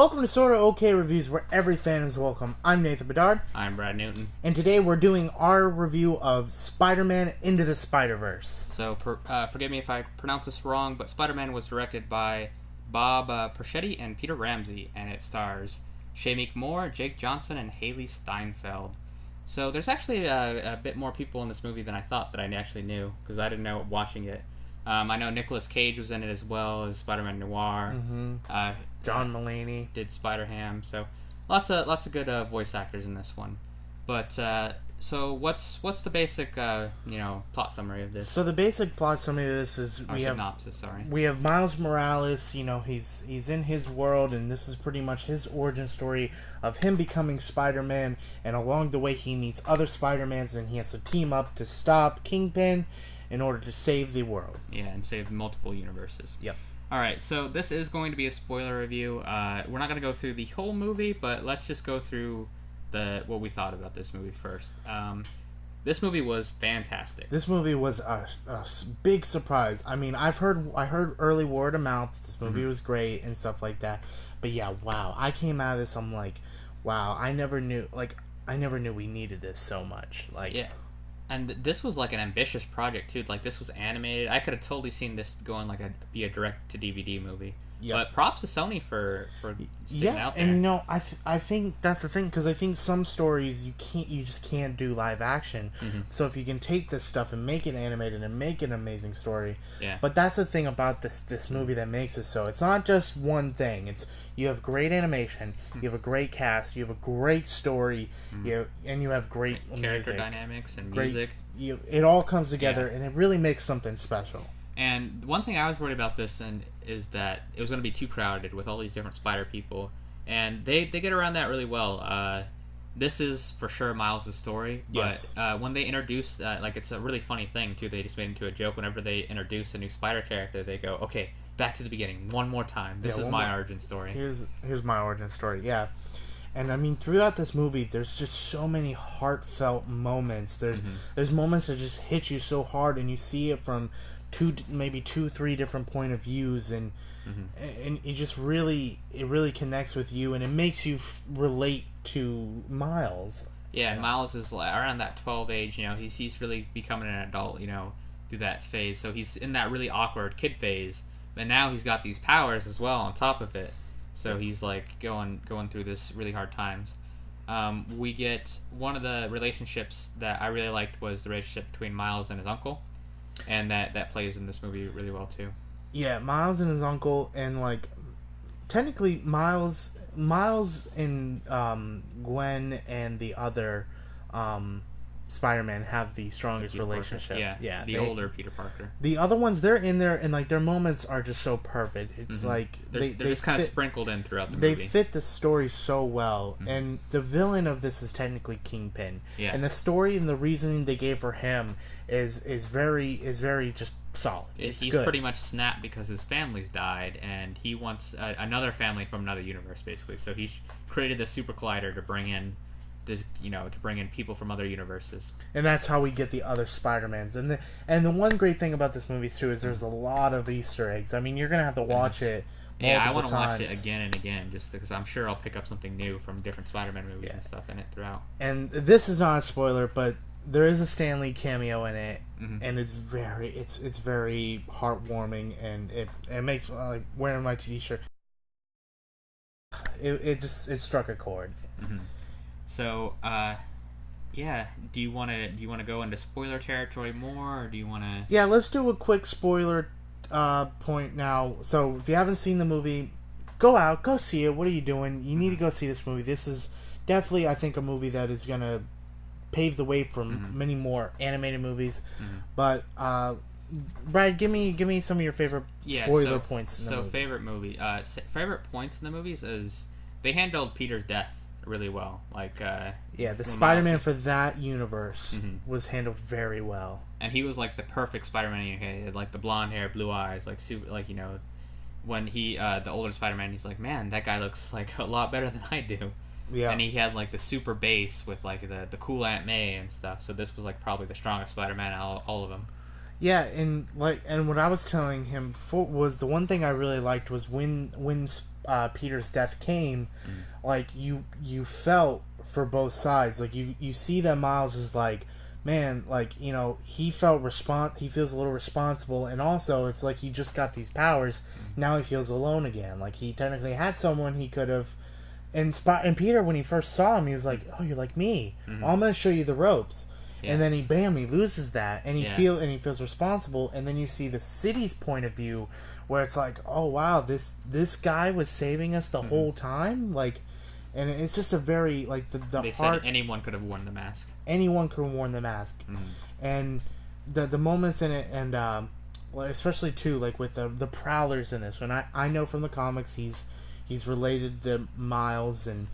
Welcome to SortaOkay Reviews, where every fan is welcome. I'm Nathan Bedard. I'm Brad Newton. And today we're doing our review of Spider-Man Into the Spider-Verse. So, forgive me if I pronounce this wrong, but Spider-Man was directed by Bob Persichetti and Peter Ramsey, and it stars Shameik Moore, Jake Johnson, and Haley Steinfeld. So there's actually a bit more people in this movie than I thought that I actually knew, because I didn't know watching it. I know Nicolas Cage was in it as well as Spider-Man Noir. John Mulaney did Spider-Ham, so lots of good voice actors in this one. But so what's the basic plot summary of this? So the basic plot summary of this is we have Miles Morales. He's in his world, and this is pretty much his origin story of him becoming Spider-Man. And along the way, he meets other Spider-Mans, and he has to team up to stop Kingpin in order to save the world. Yeah, and save multiple universes. Yep. Alright, so this is going to be a spoiler review. We're not going to go through the whole movie, but let's just go through what we thought about this movie first. This movie was fantastic. This movie was a big surprise. I mean, I heard early word of mouth this movie was great and stuff like that. But yeah, wow. I came out of this, I'm like, wow, I never knew we needed this so much. Yeah. And this was like an ambitious project too. Like, this was animated. I could have totally seen this going be a direct to DVD movie. Yep. But props to Sony for sticking out there. And I think that's the thing, because I think some stories you just can't do live action. So if you can take this stuff and make it animated and make it an amazing story. Yeah. But that's the thing about this movie that makes it so. It's not just one thing. It's you have great animation, you have a great cast, you have a great story, and you have great character dynamics and music. It all comes together, and it really makes something special. And one thing I was worried about this is that it was going to be too crowded with all these different Spider people, and they get around that really well. This is for sure Miles' story, but when they introduce, it's a really funny thing too. They just made it into a joke. Whenever they introduce a new Spider character, they go, "Okay, back to the beginning, one more time. This is my origin story." Here's my origin story. Yeah. And I mean, throughout this movie, there's just so many heartfelt moments. There's moments that just hit you so hard, and you see it from maybe two, three different point of views, and it just really connects with you, and it makes you relate to Miles. Yeah, Miles is around that 12 age. He's really becoming an adult. Through that phase. So he's in that really awkward kid phase, but now he's got these powers as well on top of it. So he's like going through this really hard times. We get one of the relationships that I really liked was the relationship between Miles and his uncle, and that plays in this movie really well too. Yeah, Miles and his uncle, and technically Miles and Gwen and the other Spider-Man have the strongest relationship. Yeah, the older Peter Parker. The other ones, they're in there, and their moments are just so perfect. It's they're just kind of sprinkled in throughout the movie. They fit the story so well, and the villain of this is technically Kingpin. Yeah. And the story and the reasoning they gave for him is very just solid. He's good. Pretty much snapped because his family's died, and he wants another family from another universe, basically. So he's created the Super Collider to bring in people from other universes, and that's how we get the other Spider-Mans. And the one great thing about this movie too is there's a lot of Easter eggs. I mean, you're gonna have to watch it. Yeah, I want to watch it again and again, just because I'm sure I'll pick up something new from different Spider-Man movies and stuff in it throughout. And this is not a spoiler, but there is a Stan Lee cameo in it, and it's very heartwarming, and it makes wearing my T-shirt. It struck a chord. So, do you want to go into spoiler territory more, or do you want to? Yeah, let's do a quick spoiler point now. So, if you haven't seen the movie, go see it. What are you doing? You need to go see this movie. This is definitely, I think, a movie that is gonna pave the way for many more animated movies. But Brad, give me some of your favorite spoiler points in the movie. Favorite points in the movies is they handled Peter's death really well. The Spider-Man for that universe was handled very well, and he was the perfect Spider-Man. He had the blonde hair, blue eyes, when he the older Spider-Man, he's like, man, that guy looks a lot better than I do. Yeah, and he had the super bass with the cool Aunt May and stuff. So this was probably the strongest Spider-Man out of all of them. Yeah, and what I was telling him before was the one thing I really liked was when Peter's death came, like you felt for both sides. Like you see that Miles is like, man, like, you know, he feels a little responsible, and also it's like he just got these powers. Now he feels alone again. Like he technically had someone he could have. And Peter, when he first saw him, he was like, "Oh, you're like me. Well, I'm gonna show you the ropes." Yeah. And then he loses that, and he feels responsible. And then you see the city's point of view, where it's like, "Oh wow, this guy was saving us the whole time." Like, and it's just a very like the they heart. Said anyone could have worn the mask. Anyone could have worn the mask, and the moments in it, and well, especially too, like with the Prowlers in this one. I know from the comics he's related to Miles, and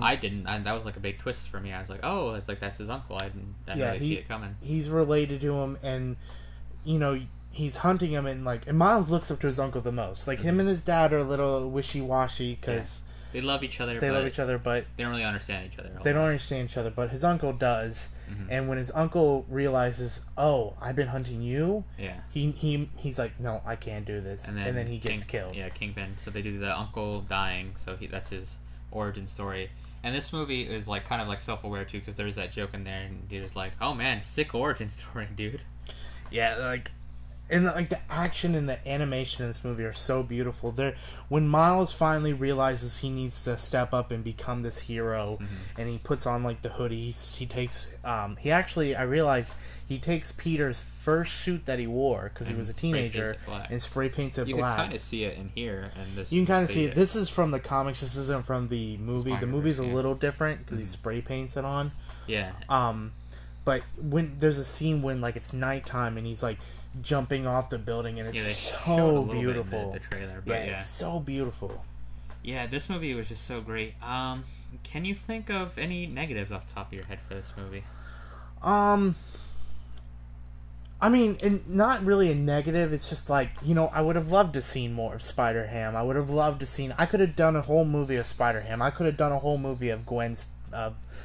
I didn't. That was like a big twist for me. I was like, oh, it's like that's his uncle. I didn't really see it coming. He's related to him, and you know he's hunting him, and Miles looks up to his uncle the most. Like him and his dad are a little wishy-washy because they love each other. But they don't really understand each other. They don't understand each other, but his uncle does. And when his uncle realizes, oh, I've been hunting you, he's like, no, I can't do this, and then he gets killed. Yeah, Kingpin. So they do the uncle dying, so that's his origin story. And this movie is like kind of like self-aware too, because there's that joke in there, and you're just like, oh man, sick origin story, dude. Yeah, like. And like the action and the animation in this movie are so beautiful. When Miles finally realizes he needs to step up and become this hero, and he puts on like the hoodie, he takes I realized he takes Peter's first suit that he wore because he was a teenager and spray paints it black. You can kind of see it in here, and you can kind of see it. This is from the comics. This isn't from the movie. The movie's a little different because he spray paints it on. Yeah. But when there's a scene when like it's nighttime and he's like jumping off the building, and it's so beautiful. The trailer, but it's so beautiful. Yeah, this movie was just so great. Can you think of any negatives off the top of your head for this movie? I mean, not really a negative. It's just like, you know, I would have loved to seen more of Spider-Ham. I would have loved to seen. I could have done a whole movie of Spider-Ham. I could have done a whole movie of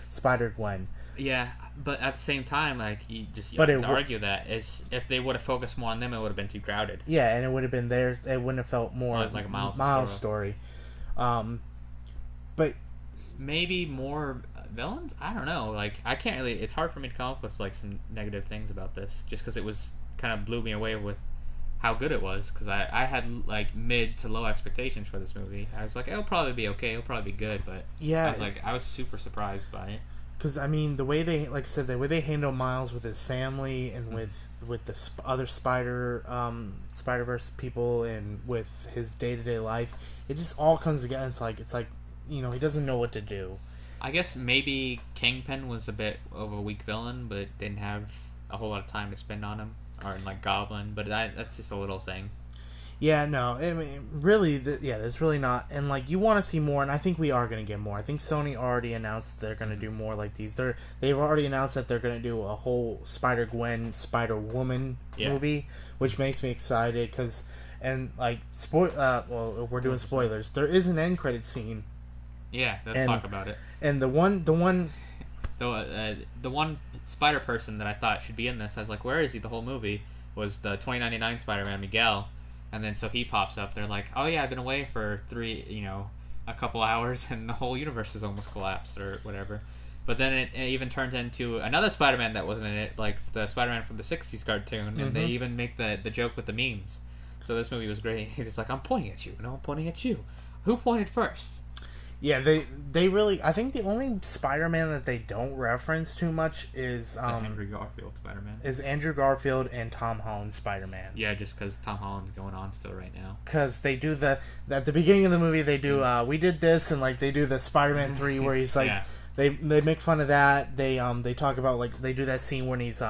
Spider-Gwen. Yeah, but at the same time, like, you have to argue that if they would have focused more on them, it would have been too crowded. Yeah, and it would have been there. It wouldn't have felt more like a Miles story. But maybe more villains. I don't know. Like, I can't really. It's hard for me to come up with like some negative things about this, just because it was kind of blew me away with how good it was. Because I had like mid to low expectations for this movie. I was like, it'll probably be okay. It'll probably be good. But yeah, I was super surprised by it. Because, I mean, the way they, like I said, the way they handle Miles with his family and with the other Spider-Verse people and with his day-to-day life, it just all comes together. It's like, you know, he doesn't know what to do. I guess maybe Kingpin was a bit of a weak villain, but didn't have a whole lot of time to spend on him. Or, like, Goblin, but that's just a little thing. Yeah, no, I mean, really, there's really not, and like you want to see more, and I think we are going to get more. I think Sony already announced they're going to do more like these. They've already announced that they're going to do a whole Spider-Gwen, Spider-Woman movie, which makes me excited because, and like well, we're doing spoilers. There is an end credit scene. Yeah, let's talk about it. And the one Spider person that I thought should be in this, I was like, where is he the whole movie? Was the 2099 Spider-Man Miguel. And then so he pops up. They're like, "Oh yeah, I've been away for a couple hours, and the whole universe has almost collapsed or whatever." But then it even turns into another Spider-Man that wasn't in it, like the Spider-Man from the '60s cartoon, and they even make the joke with the memes. So this movie was great. He's like, "I'm pointing at you, and I'm pointing at you. Who pointed first?" Yeah, they really. I think the only Spider-Man that they don't reference too much is Andrew Garfield Spider-Man. Is Andrew Garfield and Tom Holland Spider-Man. Yeah, just because Tom Holland's going on still right now. Because they do at the beginning of the movie they do we did this, and like they do the Spider-Man 3 where he's like they make fun of that. They talk about like they do that scene when he's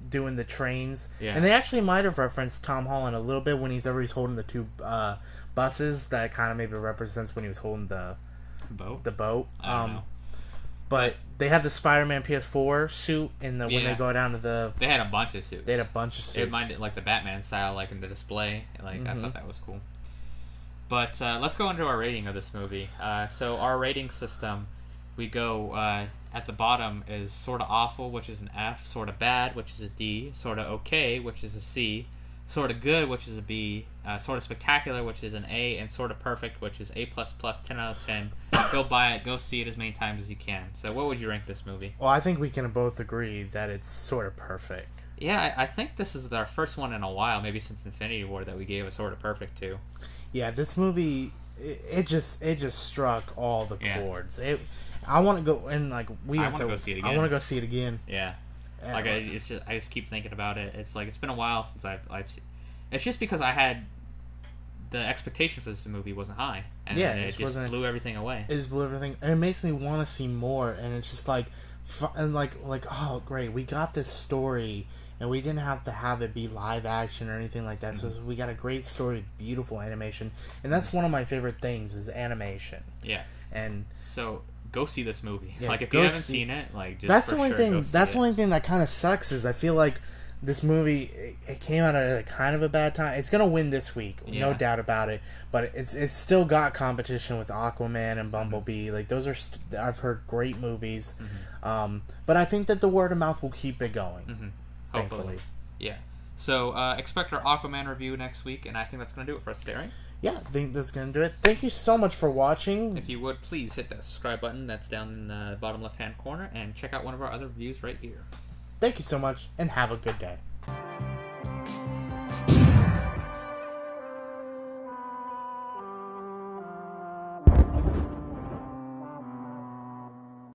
doing the trains, and they actually might have referenced Tom Holland a little bit when he's holding the two buses. That kind of maybe represents when he was holding the boat. But they have the Spider-Man PS4 suit when they go down to the. They had a bunch of suits. It reminded like the Batman style, like in the display. Like I thought that was cool. But let's go into our rating of this movie. So our rating system, we go at the bottom is sorta awful, which is an F, sorta bad, which is a D, sorta okay, which is a C, Sorta Good, which is a B, Sorta Spectacular, which is an A, and Sorta Perfect, which is A++, 10 out of 10. Go buy it, go see it as many times as you can. So what would you rank this movie? Well, I think we can both agree that it's sort of perfect. Yeah, I think this is our first one in a while, maybe since Infinity War, that we gave a Sorta Perfect to. Yeah, this movie, it just struck all the chords. I want to go and like I want to go see it again. I want to go see it again. Yeah. Like I just keep thinking about it. It's like it's been a while since I've seen. It's just because I had the expectation for this movie wasn't high, and it just blew everything away. It just blew everything, and it makes me want to see more. And it's just like, and like oh great, we got this story, and we didn't have to have it be live action or anything like that. Mm-hmm. So we got a great story, beautiful animation, and that's one of my favorite things is animation. Yeah, and so. Go see this movie. Yeah, like if you haven't seen it, like just that's the only sure, thing. That's the only thing that kind of sucks is I feel like this movie it came out at a kind of a bad time. It's gonna win this week, no doubt about it. But it's still got competition with Aquaman and Bumblebee. Like those are I've heard great movies. Mm-hmm. But I think that the word of mouth will keep it going. Mm-hmm. Thankfully, yeah. So expect our Aquaman review next week, and I think that's gonna do it for us today, right? Yeah, I think that's going to do it. Thank you so much for watching. If you would, please hit that subscribe button that's down in the bottom left-hand corner and check out one of our other reviews right here. Thank you so much, and have a good day.